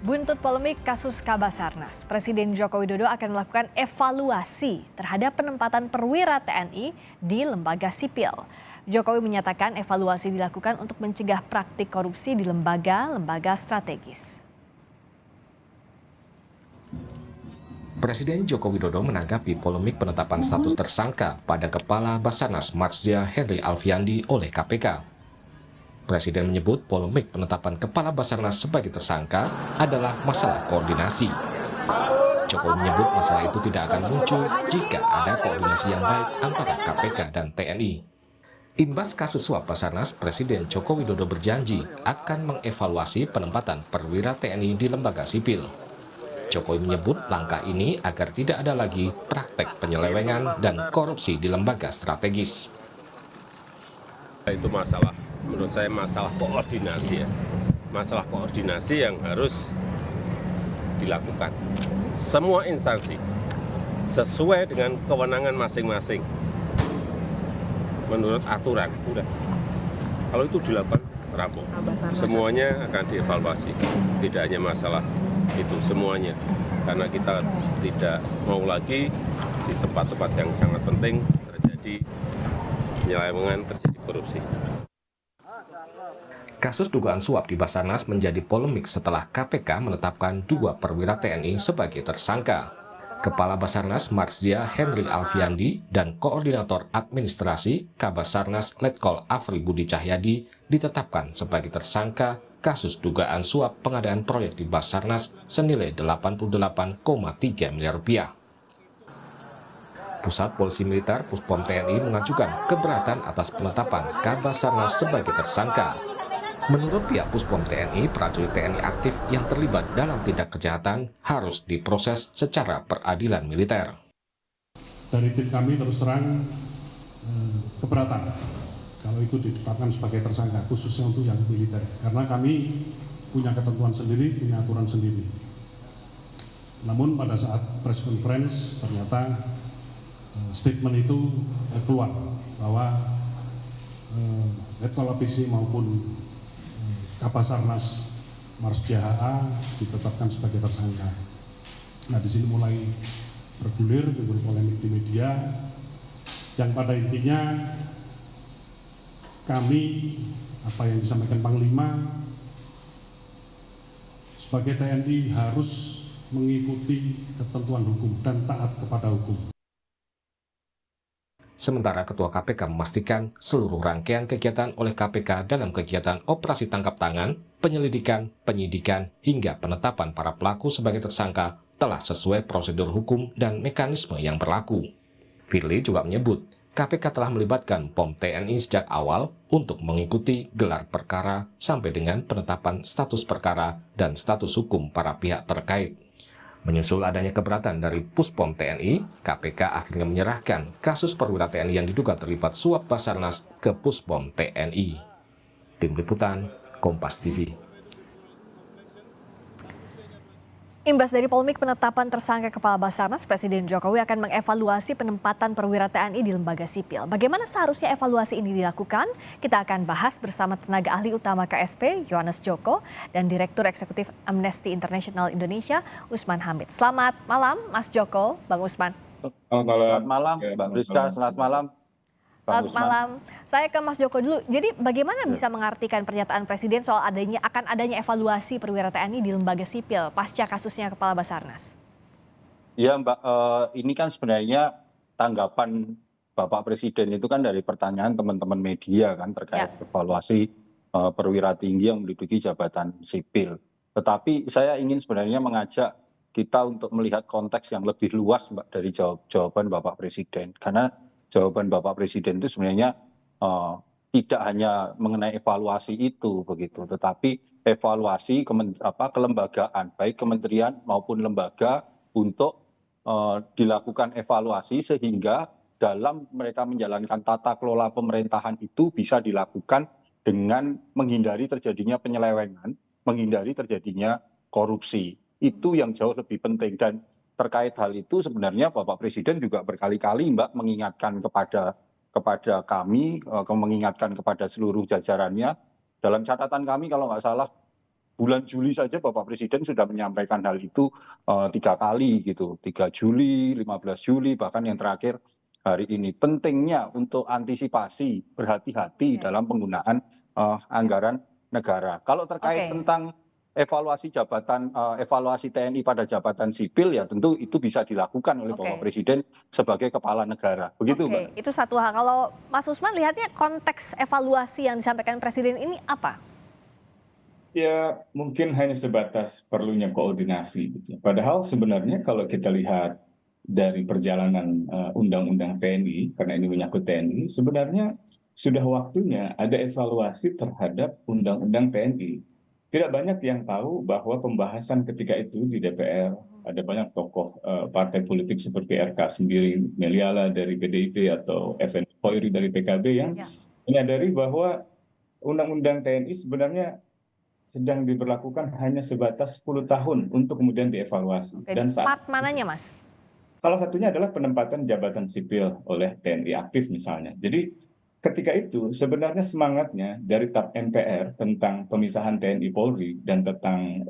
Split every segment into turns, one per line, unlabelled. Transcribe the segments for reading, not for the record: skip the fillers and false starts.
Buntut polemik kasus Kabasarnas, Presiden Joko Widodo akan melakukan evaluasi terhadap penempatan perwira TNI di lembaga sipil. Jokowi menyatakan evaluasi dilakukan untuk mencegah praktik korupsi di lembaga-lembaga strategis.
Presiden Joko Widodo menanggapi polemik penetapan status tersangka pada Kepala Basarnas Marsdia Henry Alfiandi oleh KPK. Presiden menyebut polemik penetapan Kepala Basarnas sebagai tersangka adalah masalah koordinasi. Jokowi menyebut masalah itu tidak akan muncul jika ada koordinasi yang baik antara KPK dan TNI. Imbas kasus suap Basarnas, Presiden Joko Widodo berjanji akan mengevaluasi penempatan perwira TNI di lembaga sipil. Jokowi menyebut langkah ini agar tidak ada lagi praktek penyelewengan dan korupsi di lembaga strategis.
Itu masalah, menurut saya masalah koordinasi ya. Masalah koordinasi yang harus dilakukan. Semua instansi sesuai dengan kewenangan masing-masing. Menurut aturan, udah. Kalau itu dilakukan, rampung. Semuanya akan dievaluasi. Tidak hanya masalah itu, semuanya. Karena kita tidak mau lagi di tempat-tempat yang sangat penting terjadi penyelewengan, terjadi korupsi.
Kasus dugaan suap di Basarnas menjadi polemik setelah KPK menetapkan 2 perwira TNI sebagai tersangka. Kepala Basarnas Marsdia Henry Alfiandi dan Koordinator Administrasi Kabasarnas Letkol Afri Budi Cahyadi ditetapkan sebagai tersangka kasus dugaan suap pengadaan proyek di Basarnas senilai 88,3 miliar rupiah. Pusat Polisi Militer Puspom TNI mengajukan keberatan atas penetapan Kabasarnas sebagai tersangka. Menurut pihak Puspom TNI, prajurit TNI aktif yang terlibat dalam tindak kejahatan harus diproses secara peradilan militer.
Dari tim kami terus terang keberatan kalau itu ditetapkan sebagai tersangka, khususnya untuk yang militer. Karena kami punya ketentuan sendiri, punya aturan sendiri. Namun pada saat press conference ternyata statement itu keluar bahwa Letkol APC maupun Kabasarnas Marsdia HA ditetapkan sebagai tersangka. Nah, di sini mulai bergulir, timbul polemik di media, yang pada intinya kami, apa yang disampaikan Panglima, sebagai TNI harus mengikuti ketentuan hukum dan taat kepada hukum.
Sementara Ketua KPK memastikan seluruh rangkaian kegiatan oleh KPK dalam kegiatan operasi tangkap tangan, penyelidikan, penyidikan, hingga penetapan para pelaku sebagai tersangka telah sesuai prosedur hukum dan mekanisme yang berlaku. Firly juga menyebut KPK telah melibatkan POM TNI sejak awal untuk mengikuti gelar perkara sampai dengan penetapan status perkara dan status hukum para pihak terkait. Menyusul adanya keberatan dari Puspom TNI, KPK akhirnya menyerahkan kasus perwira TNI yang diduga terlibat suap Basarnas ke Puspom TNI. Tim Liputan, Kompas TV.
Imbas dari polemik penetapan tersangka Kepala Basarnas, Presiden Jokowi akan mengevaluasi penempatan perwira TNI di lembaga sipil. Bagaimana seharusnya evaluasi ini dilakukan? Kita akan bahas bersama tenaga ahli utama KSP, Yohanes Joko, dan Direktur Eksekutif Amnesty International Indonesia, Usman Hamid. Selamat malam, Mas Joko, Bang Usman.
Selamat malam, Mbak Priska. Selamat malam,
Selamat malam. Saya ke Mas Joko dulu. Jadi bagaimana bisa mengartikan pernyataan Presiden soal akan adanya evaluasi perwira TNI di lembaga sipil pasca kasusnya Kepala Basarnas?
Ya Mbak, ini kan sebenarnya tanggapan Bapak Presiden itu kan dari pertanyaan teman-teman media kan terkait evaluasi perwira tinggi yang menduduki jabatan sipil. Tetapi saya ingin sebenarnya mengajak kita untuk melihat konteks yang lebih luas Mbak dari jawaban Bapak Presiden. Karena jawaban Bapak Presiden itu sebenarnya tidak hanya mengenai evaluasi itu begitu, tetapi evaluasi kelembagaan, baik kementerian maupun lembaga untuk dilakukan evaluasi sehingga dalam mereka menjalankan tata kelola pemerintahan itu bisa dilakukan dengan menghindari terjadinya penyelewengan, menghindari terjadinya korupsi. Itu yang jauh lebih penting dan terkait hal itu sebenarnya Bapak Presiden juga berkali-kali Mbak mengingatkan kepada kami, mengingatkan kepada seluruh jajarannya. Dalam catatan kami kalau nggak salah bulan Juli saja Bapak Presiden sudah menyampaikan hal itu 3 kali gitu, 3 Juli, 15 Juli, bahkan yang terakhir hari ini. Pentingnya untuk antisipasi, berhati-hati
Oke.
dalam penggunaan anggaran negara. Kalau terkait
Oke.
tentang evaluasi jabatan, evaluasi TNI pada jabatan sipil, ya tentu itu bisa dilakukan oleh Bapak
Oke.
Presiden sebagai kepala negara. Begitu,
Oke,
Mbak.
itu satu hal. Kalau Mas Usman lihatnya konteks evaluasi yang disampaikan Presiden ini apa?
Ya, mungkin hanya sebatas perlunya koordinasi gitu. Padahal sebenarnya kalau kita lihat dari perjalanan Undang-Undang TNI, karena ini menyangkut TNI, sebenarnya sudah waktunya ada evaluasi terhadap Undang-Undang TNI. Tidak banyak yang tahu bahwa pembahasan ketika itu di DPR, ada banyak tokoh partai politik seperti RK sendiri, Meliala dari PDIP atau Effendi Hoiri dari PKB yang
Ya.
menyadari bahwa Undang-Undang TNI sebenarnya sedang diberlakukan hanya sebatas 10 tahun untuk kemudian dievaluasi.
Oke, di
Dan saat
part mananya, Mas?
salah satunya adalah penempatan jabatan sipil oleh TNI aktif misalnya. Jadi ketika itu sebenarnya semangatnya dari TAP MPR tentang pemisahan TNI Polri dan tentang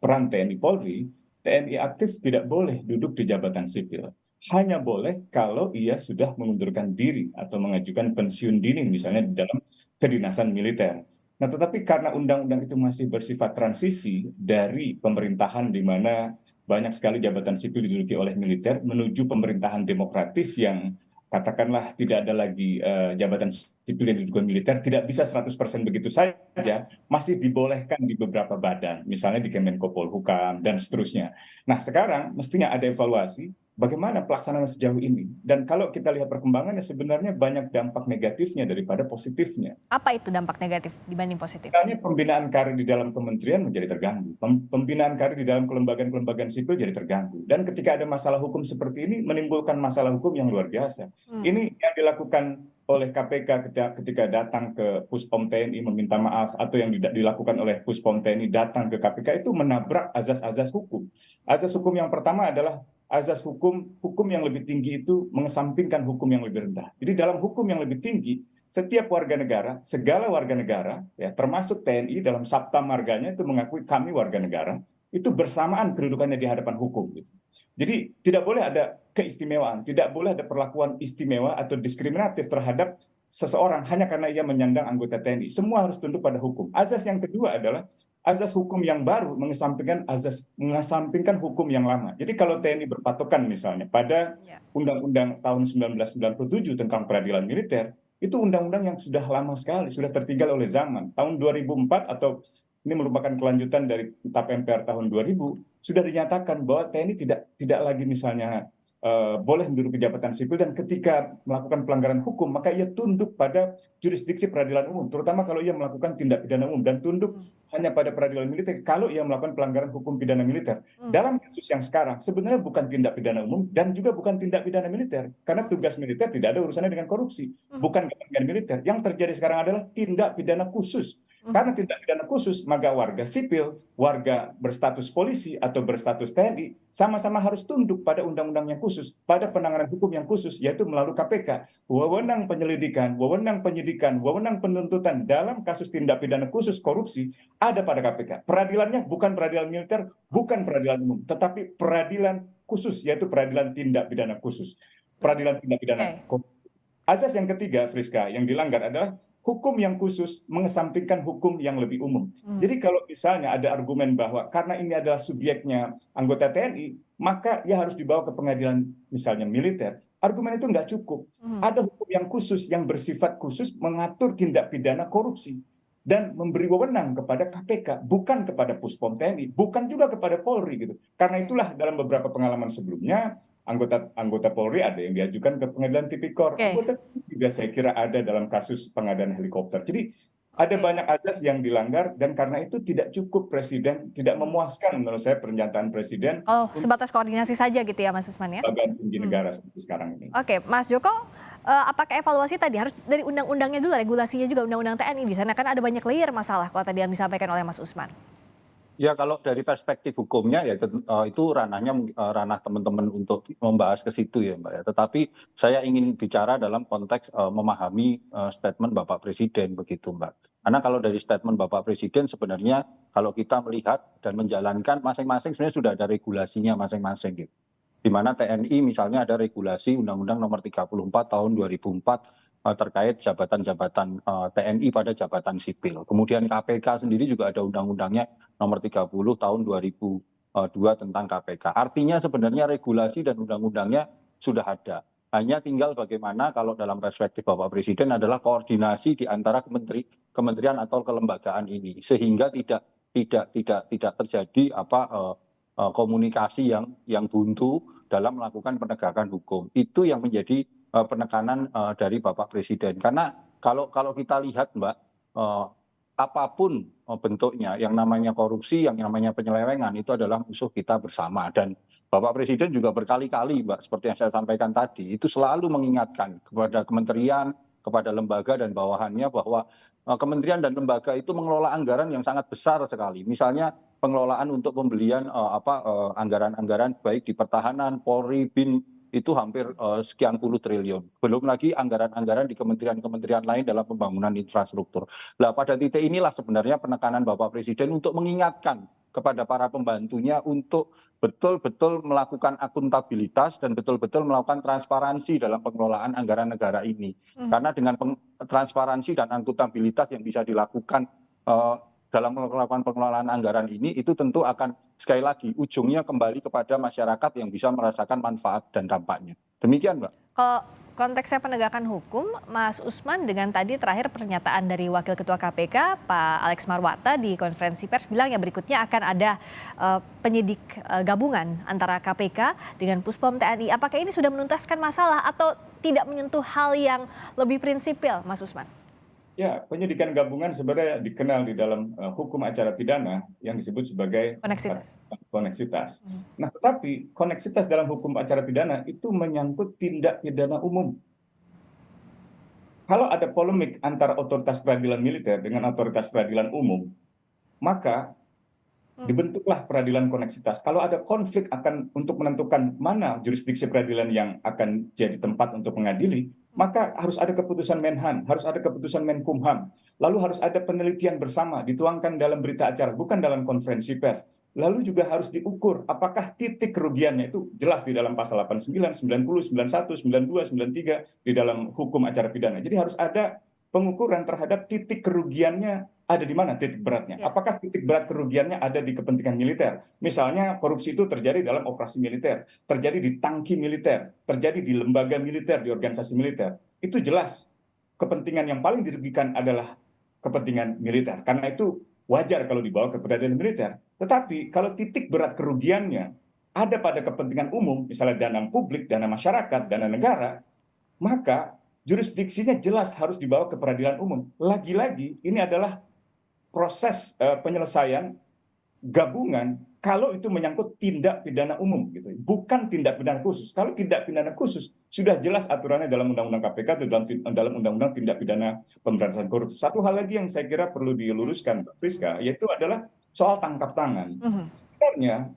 peran TNI Polri, TNI aktif tidak boleh duduk di jabatan sipil. Hanya boleh kalau ia sudah mengundurkan diri atau mengajukan pensiun dini misalnya di dalam kedinasan militer. Nah, tetapi karena undang-undang itu masih bersifat transisi dari pemerintahan di mana banyak sekali jabatan sipil diduduki oleh militer menuju pemerintahan demokratis yang katakanlah tidak ada lagi jabatan sipil yang diduduki militer, tidak bisa 100% begitu saja, masih dibolehkan di beberapa badan, misalnya di Kemenko Polhukam dan seterusnya. Nah, sekarang mestinya ada evaluasi bagaimana pelaksanaan sejauh ini. Dan kalau kita lihat perkembangannya sebenarnya banyak dampak negatifnya daripada positifnya.
Apa itu dampak negatif dibanding positif?
Misalnya pembinaan karir di dalam kementerian menjadi terganggu. Pembinaan karir di dalam kelembagaan-kelembagaan sipil jadi terganggu. Dan ketika ada masalah hukum seperti ini menimbulkan masalah hukum yang luar biasa. Ini yang dilakukan oleh KPK ketika datang ke Puspom TNI meminta maaf atau yang dilakukan oleh Puspom TNI datang ke KPK itu menabrak azas-azas hukum. Azas hukum yang pertama adalah azas hukum yang lebih tinggi itu mengesampingkan hukum yang lebih rendah. Jadi dalam hukum yang lebih tinggi, setiap warga negara, segala warga negara, ya termasuk TNI dalam Sabta Marganya itu mengakui kami warga negara, itu bersamaan kedudukannya di hadapan hukum. Gitu. Jadi tidak boleh ada keistimewaan, tidak boleh ada perlakuan istimewa atau diskriminatif terhadap seseorang hanya karena ia menyandang anggota TNI. Semua harus tunduk pada hukum. Azas yang kedua adalah azas hukum yang baru mengesampingkan hukum yang lama. Jadi kalau TNI berpatokan misalnya pada Undang-Undang tahun 1997 tentang peradilan militer, itu undang-undang yang sudah lama sekali, sudah tertinggal oleh zaman. Tahun 2004 atau ini merupakan kelanjutan dari TAP MPR tahun 2000, sudah dinyatakan bahwa TNI tidak lagi misalnya boleh menduduki jabatan sipil dan ketika melakukan pelanggaran hukum maka ia tunduk pada jurisdiksi peradilan umum, terutama kalau ia melakukan tindak pidana umum, dan tunduk hanya pada peradilan militer kalau ia melakukan pelanggaran hukum pidana militer. Dalam kasus yang sekarang sebenarnya bukan tindak pidana umum dan juga bukan tindak pidana militer, karena tugas militer tidak ada urusannya dengan korupsi, bukan kepentingan militer. Yang terjadi sekarang adalah tindak pidana khusus. Karena tindak pidana khusus, maka warga sipil, warga berstatus polisi atau berstatus TNI sama-sama harus tunduk pada undang-undang yang khusus, pada penanganan hukum yang khusus, yaitu melalui KPK. Wewenang penyelidikan, wewenang penyidikan, wewenang penuntutan dalam kasus tindak pidana khusus korupsi ada pada KPK. Peradilannya bukan peradilan militer, bukan peradilan umum, tetapi peradilan khusus, yaitu peradilan tindak pidana khusus. Peradilan tindak pidana korupsi. Azas yang ketiga, Friska, yang dilanggar adalah hukum yang khusus mengesampingkan hukum yang lebih umum. Jadi kalau misalnya ada argumen bahwa karena ini adalah subjeknya anggota TNI, maka ia harus dibawa ke pengadilan misalnya militer. Argumen itu nggak cukup. Ada hukum yang khusus, yang bersifat khusus mengatur tindak pidana korupsi dan memberi wewenang kepada KPK, bukan kepada Puspom TNI, bukan juga kepada Polri gitu. Karena itulah dalam beberapa pengalaman sebelumnya anggota Polri ada yang diajukan ke pengadilan tipikor. Anggota juga saya kira ada dalam kasus pengadaan helikopter. Jadi ada banyak azas yang dilanggar dan karena itu tidak cukup Presiden, tidak memuaskan menurut saya pernyataan Presiden.
Oh, sebatas koordinasi saja gitu ya Mas Usman ya?
Lembaga tinggi negara seperti sekarang ini.
Oke, Mas Joko, apakah evaluasi tadi harus dari undang-undangnya dulu, regulasinya juga undang-undang TNI di sana kan ada banyak layer masalah kalau tadi yang disampaikan oleh Mas Usman?
Ya kalau dari perspektif hukumnya ya itu ranahnya ranah teman-teman untuk membahas ke situ ya Mbak ya. Tetapi saya ingin bicara dalam konteks memahami statement Bapak Presiden begitu Mbak. Karena kalau dari statement Bapak Presiden sebenarnya kalau kita melihat dan menjalankan masing-masing sebenarnya sudah ada regulasinya masing-masing gitu. Di mana TNI misalnya ada regulasi Undang-Undang Nomor 34 Tahun 2004 terkait jabatan-jabatan TNI pada jabatan sipil. Kemudian KPK sendiri juga ada undang-undangnya Nomor 30 Tahun 2002 tentang KPK. Artinya sebenarnya regulasi dan undang-undangnya sudah ada. Hanya tinggal bagaimana kalau dalam perspektif Bapak Presiden adalah koordinasi di antara kementerian atau kelembagaan ini sehingga tidak terjadi komunikasi yang buntu dalam melakukan penegakan hukum. Itu yang menjadi penekanan dari Bapak Presiden. Karena kalau kita lihat Mbak, apapun bentuknya, yang namanya korupsi, yang namanya penyelewengan itu adalah musuh kita bersama. Dan Bapak Presiden juga berkali-kali Mbak, seperti yang saya sampaikan tadi, itu selalu mengingatkan kepada kementerian, kepada lembaga dan bawahannya bahwa kementerian dan lembaga itu mengelola anggaran yang sangat besar sekali. Misalnya pengelolaan untuk pembelian anggaran-anggaran baik di pertahanan, Polri, BIN itu hampir sekian puluh triliun. Belum lagi anggaran-anggaran di kementerian-kementerian lain dalam pembangunan infrastruktur. Nah, pada titik inilah sebenarnya penekanan Bapak Presiden untuk mengingatkan kepada para pembantunya untuk betul-betul melakukan akuntabilitas dan betul-betul melakukan transparansi dalam pengelolaan anggaran negara ini. Karena dengan transparansi dan akuntabilitas yang bisa dilakukan dalam melakukan pengelolaan anggaran ini, itu tentu akan sekali lagi ujungnya kembali kepada masyarakat yang bisa merasakan manfaat dan dampaknya. Demikian, Mbak.
Kalau konteksnya penegakan hukum, Mas Usman, dengan tadi terakhir pernyataan dari Wakil Ketua KPK, Pak Alex Marwata di konferensi pers bilang yang berikutnya akan ada penyidik gabungan antara KPK dengan Puspom TNI. Apakah ini sudah menuntaskan masalah atau tidak menyentuh hal yang lebih prinsipil, Mas Usman?
Ya, penyidikan gabungan sebenarnya dikenal di dalam hukum acara pidana yang disebut sebagai koneksitas. Nah, tetapi koneksitas dalam hukum acara pidana itu menyangkut tindak pidana umum. Kalau ada polemik antara otoritas peradilan militer dengan otoritas peradilan umum, maka dibentuklah peradilan koneksitas. Kalau ada konflik untuk menentukan mana jurisdiksi peradilan yang akan jadi tempat untuk mengadili, maka harus ada keputusan Menhan, harus ada keputusan Menkumham, lalu harus ada penelitian bersama dituangkan dalam berita acara, bukan dalam konferensi pers. Lalu juga harus diukur apakah titik kerugiannya itu jelas di dalam pasal 89, 90, 91, 92, 93 di dalam hukum acara pidana. Jadi harus ada pengukuran terhadap titik kerugiannya ada di mana titik beratnya. Apakah titik berat kerugiannya ada di kepentingan militer? Misalnya korupsi itu terjadi dalam operasi militer, terjadi di tangki militer, terjadi di lembaga militer, di organisasi militer. Itu jelas kepentingan yang paling dirugikan adalah kepentingan militer. Karena itu wajar kalau dibawa ke peradilan militer. Tetapi kalau titik berat kerugiannya ada pada kepentingan umum, misalnya dana publik, dana masyarakat, dana negara, maka jurisdiksinya jelas harus dibawa ke peradilan umum. Lagi-lagi ini adalah proses penyelesaian gabungan kalau itu menyangkut tindak pidana umum gitu, bukan tindak pidana khusus. Kalau tindak pidana khusus sudah jelas aturannya dalam Undang-Undang KPK atau dalam Undang-Undang Tindak Pidana Pemberantasan Korupsi. Satu hal lagi yang saya kira perlu diluruskan, Mbak Friska, yaitu adalah soal tangkap tangan. Sebenarnya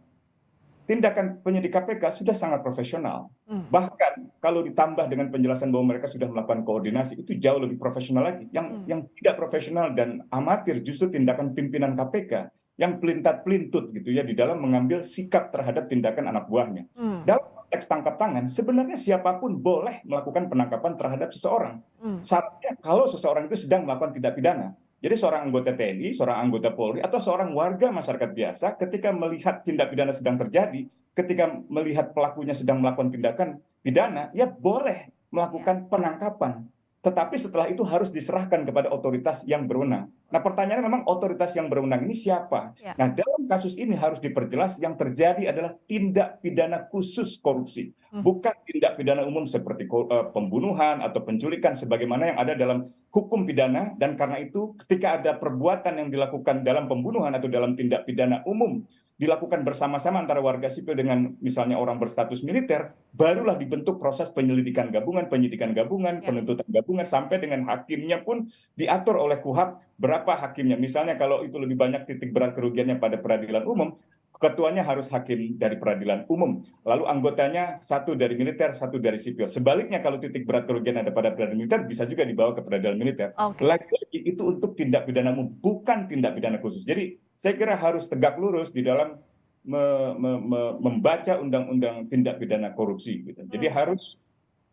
tindakan penyidik KPK sudah sangat profesional. Bahkan kalau ditambah dengan penjelasan bahwa mereka sudah melakukan koordinasi, itu jauh lebih profesional lagi. Yang tidak profesional dan amatir justru tindakan pimpinan KPK yang pelintat-pelintut gitu ya di dalam mengambil sikap terhadap tindakan anak buahnya. Dalam konteks tangkap tangan, sebenarnya siapapun boleh melakukan penangkapan terhadap seseorang. Syaratnya kalau seseorang itu sedang melakukan tindak pidana. Jadi seorang anggota TNI, seorang anggota Polri, atau seorang warga masyarakat biasa ketika melihat tindak pidana sedang terjadi, ketika melihat pelakunya sedang melakukan tindakan pidana, ya boleh melakukan penangkapan. Tetapi setelah itu harus diserahkan kepada otoritas yang berwenang. Nah, pertanyaannya memang otoritas yang berwenang ini siapa? Nah, dalam kasus ini harus diperjelas yang terjadi adalah tindak pidana khusus korupsi. Bukan tindak pidana umum seperti pembunuhan atau penculikan sebagaimana yang ada dalam hukum pidana. Dan karena itu ketika ada perbuatan yang dilakukan dalam pembunuhan atau dalam tindak pidana umum dilakukan bersama-sama antara warga sipil dengan misalnya orang berstatus militer, barulah dibentuk proses penyelidikan gabungan, penyidikan gabungan, penuntutan gabungan, sampai dengan hakimnya pun diatur oleh KUHP berapa hakimnya. Misalnya kalau itu lebih banyak titik berat kerugiannya pada peradilan umum, ketuanya harus hakim dari peradilan umum, lalu anggotanya satu dari militer, satu dari sipil. Sebaliknya kalau titik berat kerugian ada pada peradilan militer bisa juga dibawa ke peradilan militer.
Oke.
Lagi-lagi itu untuk tindak pidana umum, bukan tindak pidana khusus. Jadi saya kira harus tegak lurus di dalam membaca undang-undang tindak pidana korupsi gitu. Jadi harus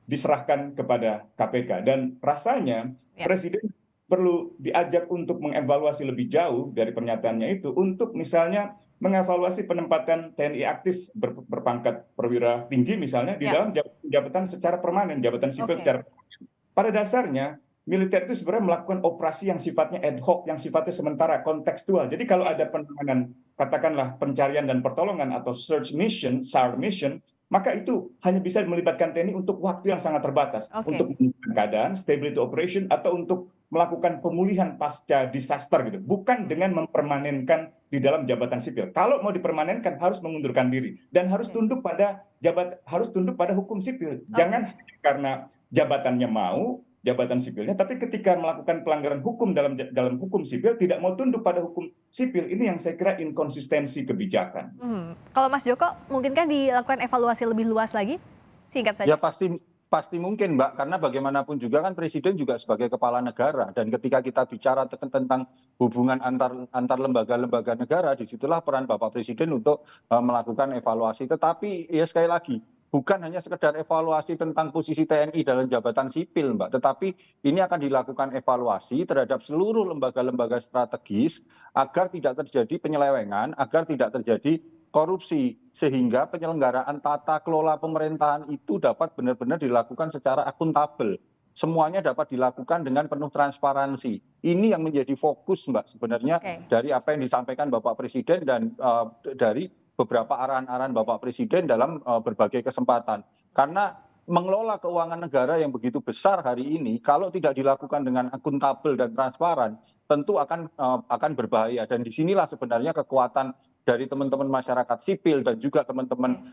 diserahkan kepada KPK, dan rasanya Presiden perlu diajak untuk mengevaluasi lebih jauh dari pernyataannya itu, untuk misalnya mengevaluasi penempatan TNI aktif berpangkat perwira tinggi misalnya di dalam jabatan secara permanen, jabatan sipil secara permanen. Pada dasarnya militer itu sebenarnya melakukan operasi yang sifatnya ad hoc, yang sifatnya sementara, kontekstual. Jadi kalau ada penanganan, katakanlah pencarian dan pertolongan atau search mission, SAR mission, maka itu hanya bisa melibatkan TNI untuk waktu yang sangat terbatas, untuk menentukan keadaan, stability operation, atau untuk melakukan pemulihan pasca disaster gitu, bukan dengan mempermanenkan di dalam jabatan sipil. Kalau mau dipermanenkan harus mengundurkan diri dan harus tunduk pada hukum sipil. Jangan karena jabatannya mau, jabatan sipilnya, tapi ketika melakukan pelanggaran hukum dalam hukum sipil tidak mau tunduk pada hukum sipil. Ini yang saya kira inkonsistensi kebijakan.
Kalau Mas Joko, mungkinkah dilakukan evaluasi lebih luas lagi? Singkat saja.
Ya pasti mungkin, Mbak, karena bagaimanapun juga kan Presiden juga sebagai kepala negara, dan ketika kita bicara tentang hubungan antar lembaga-lembaga negara, disitulah peran Bapak Presiden untuk melakukan evaluasi. Tetapi ya sekali lagi, bukan hanya sekedar evaluasi tentang posisi TNI dalam jabatan sipil, Mbak, tetapi ini akan dilakukan evaluasi terhadap seluruh lembaga-lembaga strategis agar tidak terjadi penyelewengan, agar tidak terjadi korupsi, sehingga penyelenggaraan tata kelola pemerintahan itu dapat benar-benar dilakukan secara akuntabel. Semuanya dapat dilakukan dengan penuh transparansi. Ini yang menjadi fokus, Mbak, sebenarnya dari apa yang disampaikan Bapak Presiden dan dari beberapa arahan-arahan Bapak Presiden dalam berbagai kesempatan. Karena mengelola keuangan negara yang begitu besar hari ini, kalau tidak dilakukan dengan akuntabel dan transparan, tentu akan berbahaya. Dan disinilah sebenarnya kekuatan dari teman-teman masyarakat sipil dan juga teman-teman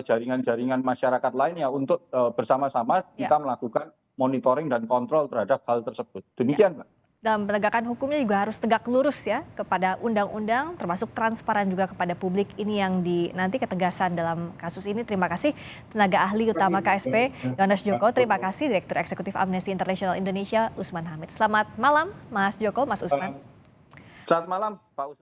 jaringan-jaringan masyarakat lainnya untuk bersama-sama kita melakukan monitoring dan kontrol terhadap hal tersebut. Demikian, Mbak.
Dalam penegakan hukumnya juga harus tegak lurus ya kepada undang-undang, termasuk transparan juga kepada publik. Ini yang nanti ketegasan dalam kasus ini. Terima kasih tenaga ahli utama KSP Yohanes Joko. Terima kasih Direktur Eksekutif Amnesty International Indonesia Usman Hamid. Selamat malam Mas Joko, Mas Usman.
Selamat malam Pak Usman.